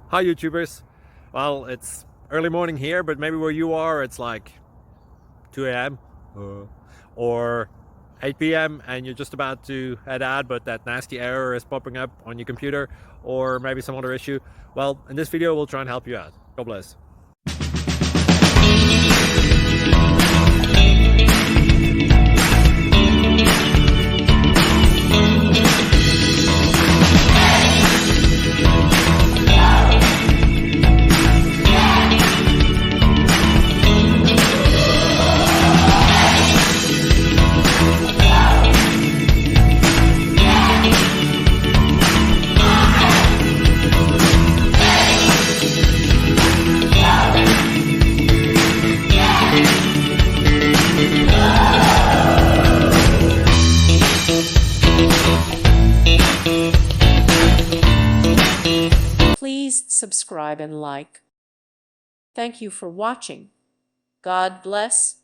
Hi YouTubers. Well, it's early morning here, but maybe where you are it's like 2 a.m. or 8 p.m. and you're just about to head out, but that nasty error is popping up on your computer, or maybe some other issue. Well, in this video we'll try and help you out. God bless. Please subscribe and like. Thank you for watching. God bless.